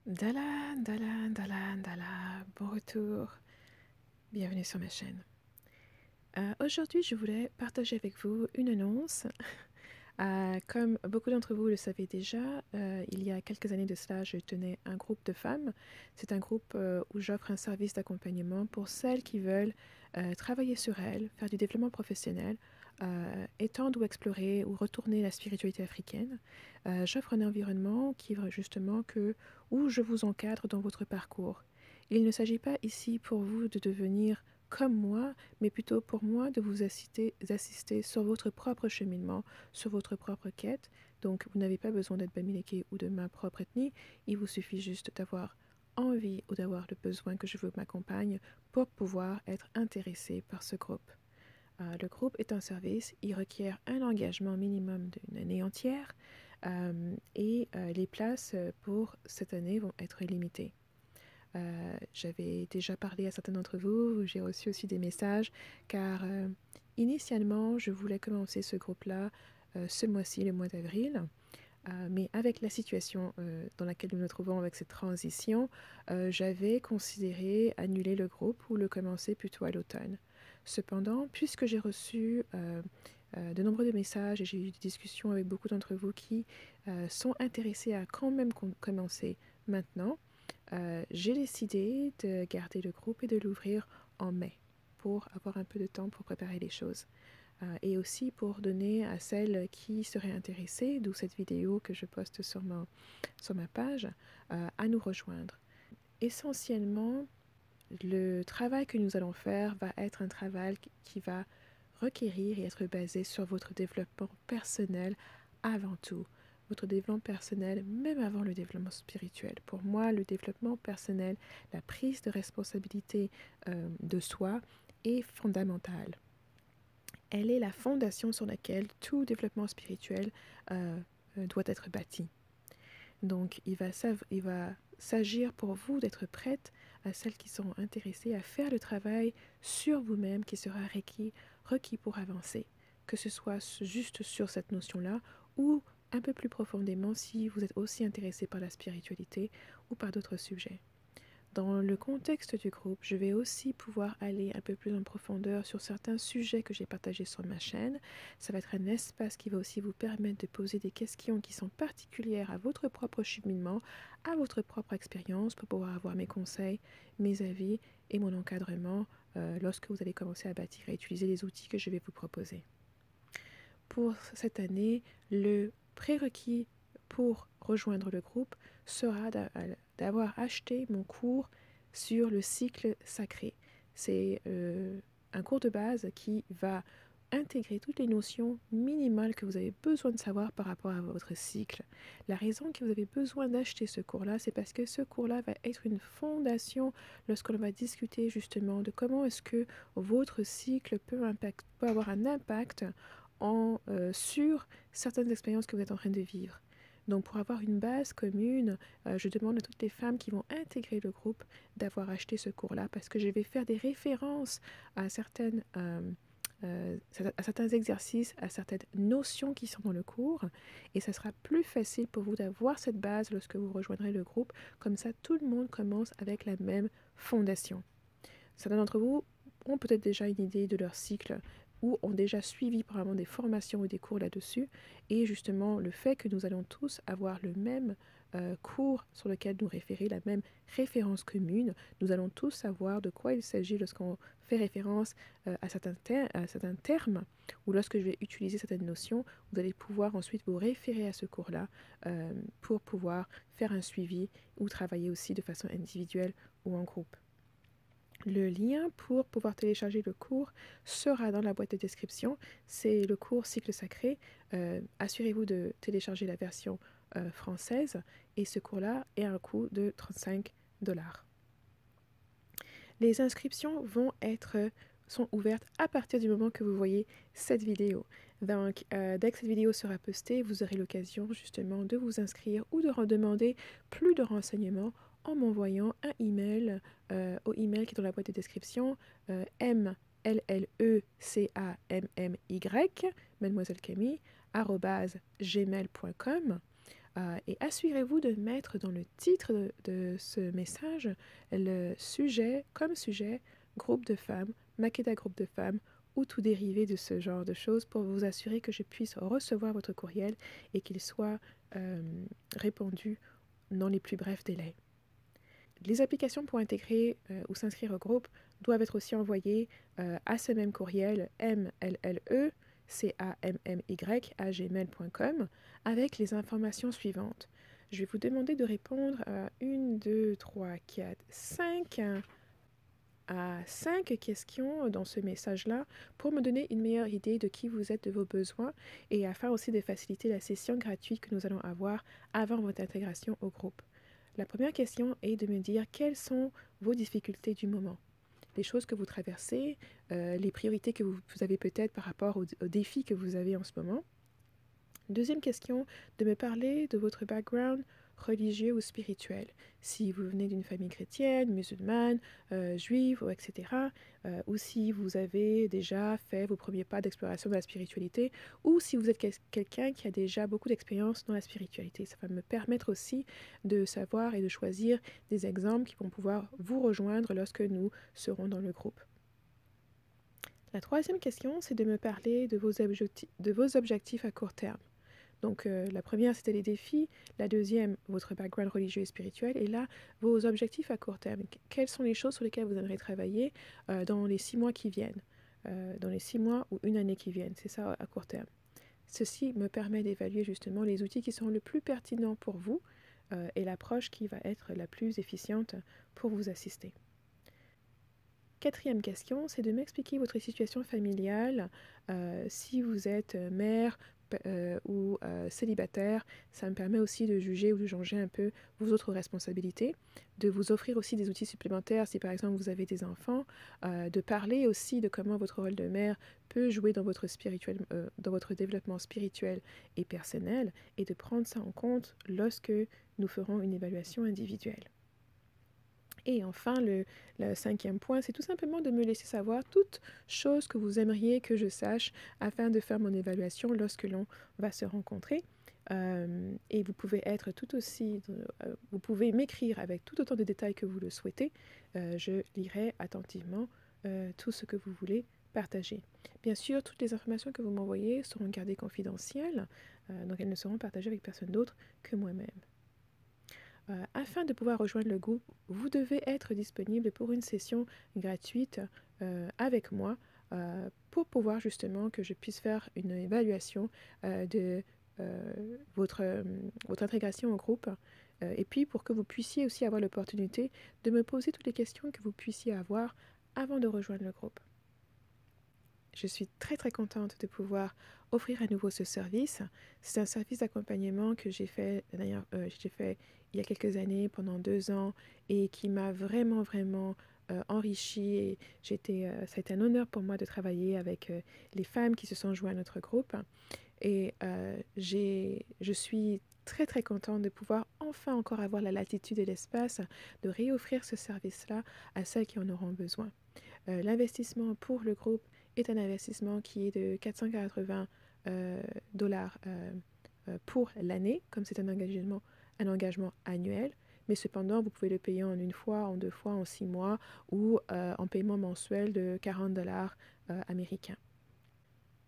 Dala, dala, dala, dala, bon retour, bienvenue sur ma chaîne. Aujourd'hui, je voulais partager avec vous une annonce. Comme beaucoup d'entre vous le savez déjà, il y a quelques années de cela, je tenais un groupe de femmes. C'est un groupe où j'offre un service d'accompagnement pour celles qui veulent travailler sur elles, faire du développement professionnel, étendre ou explorer ou retourner la spiritualité africaine. J'offre un environnement qui justement où je vous encadre dans votre parcours. Il ne s'agit pas ici pour vous de devenir comme moi, mais plutôt pour moi de vous assister sur votre propre cheminement, sur votre propre quête. Donc, vous n'avez pas besoin d'être Bamileke ou de ma propre ethnie. Il vous suffit juste d'avoir envie ou d'avoir le besoin que je vous m'accompagne pour pouvoir être intéressé par ce groupe. Le groupe est un service, il requiert un engagement minimum d'une année entière et les places pour cette année vont être limitées. J'avais déjà parlé à certains d'entre vous, j'ai reçu aussi des messages, car initialement, je voulais commencer ce groupe-là ce mois-ci, le mois d'avril, mais avec la situation dans laquelle nous nous trouvons avec cette transition, j'avais considéré annuler le groupe ou le commencer plutôt à l'automne. Cependant, puisque j'ai reçu de nombreux messages et j'ai eu des discussions avec beaucoup d'entre vous qui sont intéressés à quand même commencer maintenant, j'ai décidé de garder le groupe et de l'ouvrir en mai pour avoir un peu de temps pour préparer les choses. Et aussi pour donner à celles qui seraient intéressées, d'où cette vidéo que je poste sur ma page, à nous rejoindre. Essentiellement, le travail que nous allons faire va être un travail qui va requérir et être basé sur votre développement personnel avant tout. Votre développement personnel, même avant le développement spirituel. Pour moi, le développement personnel, la prise de responsabilité de soi est fondamentale. Elle est la fondation sur laquelle tout développement spirituel doit être bâti. Donc, il va s'agir pour vous d'être prête à celles qui sont intéressées à faire le travail sur vous-même qui sera requis pour avancer. Que ce soit juste sur cette notion-là ou un peu plus profondément si vous êtes aussi intéressé par la spiritualité ou par d'autres sujets. Dans le contexte du groupe, je vais aussi pouvoir aller un peu plus en profondeur sur certains sujets que j'ai partagés sur ma chaîne. Ça va être un espace qui va aussi vous permettre de poser des questions qui sont particulières à votre propre cheminement, à votre propre expérience, pour pouvoir avoir mes conseils, mes avis et mon encadrement lorsque vous allez commencer à bâtir et utiliser les outils que je vais vous proposer. Pour cette année, le prérequis pour rejoindre le groupe sera d'avoir acheté mon cours sur le cycle sacré. C'est un cours de base qui va intégrer toutes les notions minimales que vous avez besoin de savoir par rapport à votre cycle. La raison que vous avez besoin d'acheter ce cours-là, c'est parce que ce cours-là va être une fondation lorsqu'on va discuter justement de comment est-ce que votre cycle peut avoir un impact sur certaines expériences que vous êtes en train de vivre. Donc pour avoir une base commune, je demande à toutes les femmes qui vont intégrer le groupe d'avoir acheté ce cours-là parce que je vais faire des références à certains exercices, à certaines notions qui sont dans le cours et ça sera plus facile pour vous d'avoir cette base lorsque vous rejoindrez le groupe. Comme ça, tout le monde commence avec la même fondation. Certains d'entre vous ont peut-être déjà une idée de leur cycle ou ont déjà suivi probablement des formations ou des cours là-dessus. Et justement, le fait que nous allons tous avoir le même cours sur lequel nous référer, la même référence commune, nous allons tous savoir de quoi il s'agit lorsqu'on fait référence à certains termes ou lorsque je vais utiliser certaines notions, vous allez pouvoir ensuite vous référer à ce cours-là pour pouvoir faire un suivi ou travailler aussi de façon individuelle ou en groupe. Le lien pour pouvoir télécharger le cours sera dans la boîte de description. C'est le cours Cycle Sacré. Assurez-vous de télécharger la version française et ce cours-là est à un coût de 35 $. Les inscriptions sont ouvertes à partir du moment que vous voyez cette vidéo. Donc, dès que cette vidéo sera postée, vous aurez l'occasion justement de vous inscrire ou de demander plus de renseignements en m'envoyant un email au email qui est dans la boîte de description MLLECAMMY, Mademoiselle Camille, @gmail.com. Et assurez-vous de mettre dans le titre de ce message le sujet, comme sujet, groupe de femmes, Makeda groupe de femmes, ou tout dérivé de ce genre de choses pour vous assurer que je puisse recevoir votre courriel et qu'il soit répondu dans les plus brefs délais. Les applications pour intégrer ou s'inscrire au groupe doivent être aussi envoyées à ce même courriel mlle.cammy@gmail.com avec les informations suivantes. Je vais vous demander de répondre à 1, 2, 3, 4, 5 à 5 questions dans ce message-là pour me donner une meilleure idée de qui vous êtes, de vos besoins et afin aussi de faciliter la session gratuite que nous allons avoir avant votre intégration au groupe. La première question est de me dire quelles sont vos difficultés du moment, les choses que vous traversez, les priorités que vous avez peut-être par rapport aux défis que vous avez en ce moment. Deuxième question, de me parler de votre background religieux ou spirituel. Si vous venez d'une famille chrétienne, musulmane, juive, etc. Ou si vous avez déjà fait vos premiers pas d'exploration de la spiritualité, ou si vous êtes quelqu'un qui a déjà beaucoup d'expérience dans la spiritualité. Ça va me permettre aussi de savoir et de choisir des exemples qui vont pouvoir vous rejoindre lorsque nous serons dans le groupe. La troisième question, c'est de me parler de vos objectifs à court terme. Donc la première, c'était les défis. La deuxième, votre background religieux et spirituel. Et là, vos objectifs à court terme. Quelles sont les choses sur lesquelles vous aimeriez travailler dans les 6 mois qui viennent, dans les 6 mois ou une année qui viennent. C'est ça à court terme. Ceci me permet d'évaluer justement les outils qui sont le plus pertinents pour vous et l'approche qui va être la plus efficiente pour vous assister. Quatrième question, c'est de m'expliquer votre situation familiale. Si vous êtes mère ou célibataire, ça me permet aussi de juger ou de changer un peu vos autres responsabilités, de vous offrir aussi des outils supplémentaires si par exemple vous avez des enfants, de parler aussi de comment votre rôle de mère peut jouer dans votre développement spirituel et personnel et de prendre ça en compte lorsque nous ferons une évaluation individuelle. Et enfin, le cinquième point, c'est tout simplement de me laisser savoir toutes choses que vous aimeriez que je sache afin de faire mon évaluation lorsque l'on va se rencontrer. Et vous pouvez être tout aussi, vous pouvez m'écrire avec tout autant de détails que vous le souhaitez. Je lirai attentivement tout ce que vous voulez partager. Bien sûr, toutes les informations que vous m'envoyez seront gardées confidentielles, donc elles ne seront partagées avec personne d'autre que moi-même. Afin de pouvoir rejoindre le groupe, vous devez être disponible pour une session gratuite avec moi pour pouvoir justement que je puisse faire une évaluation de votre intégration au groupe et puis pour que vous puissiez aussi avoir l'opportunité de me poser toutes les questions que vous puissiez avoir avant de rejoindre le groupe. Je suis très très contente de pouvoir offrir à nouveau ce service. C'est un service d'accompagnement que j'ai fait, il y a quelques années, pendant 2 ans, et qui m'a vraiment enrichi. Et ça a été un honneur pour moi de travailler avec les femmes qui se sont jointes à notre groupe. Et je suis très très contente de pouvoir enfin encore avoir la latitude et l'espace de réoffrir ce service-là à celles qui en auront besoin. L'investissement pour le groupe est un investissement qui est de 480 dollars pour l'année, comme c'est un engagement annuel, mais cependant vous pouvez le payer en 1 fois, en 2 fois, en 6 mois ou en paiement mensuel de 40 dollars américains.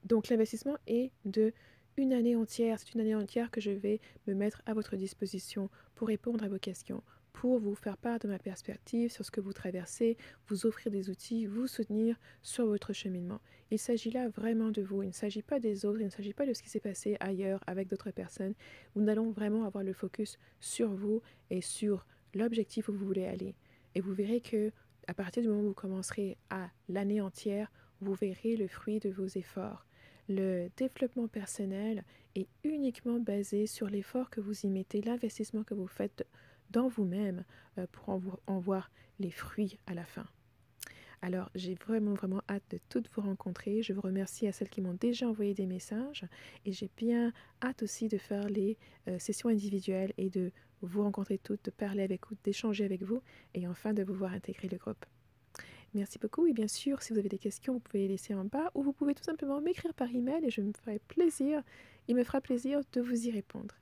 Donc l'investissement est de une année entière. C'est une année entière que je vais me mettre à votre disposition pour répondre à vos questions, pour vous faire part de ma perspective sur ce que vous traversez, vous offrir des outils, vous soutenir sur votre cheminement. Il s'agit là vraiment de vous, il ne s'agit pas des autres, il ne s'agit pas de ce qui s'est passé ailleurs avec d'autres personnes. Nous allons vraiment avoir le focus sur vous et sur l'objectif où vous voulez aller. Et vous verrez que à partir du moment où vous commencerez à l'année entière, vous verrez le fruit de vos efforts. Le développement personnel est uniquement basé sur l'effort que vous y mettez, l'investissement que vous faites dans vous-même pour en voir les fruits à la fin. Alors, j'ai vraiment hâte de toutes vous rencontrer. Je vous remercie à celles qui m'ont déjà envoyé des messages et j'ai bien hâte aussi de faire les sessions individuelles et de vous rencontrer toutes, de parler avec vous, d'échanger avec vous et enfin de vous voir intégrer le groupe. Merci beaucoup et bien sûr, si vous avez des questions, vous pouvez les laisser en bas ou vous pouvez tout simplement m'écrire par email et il me fera plaisir de vous y répondre.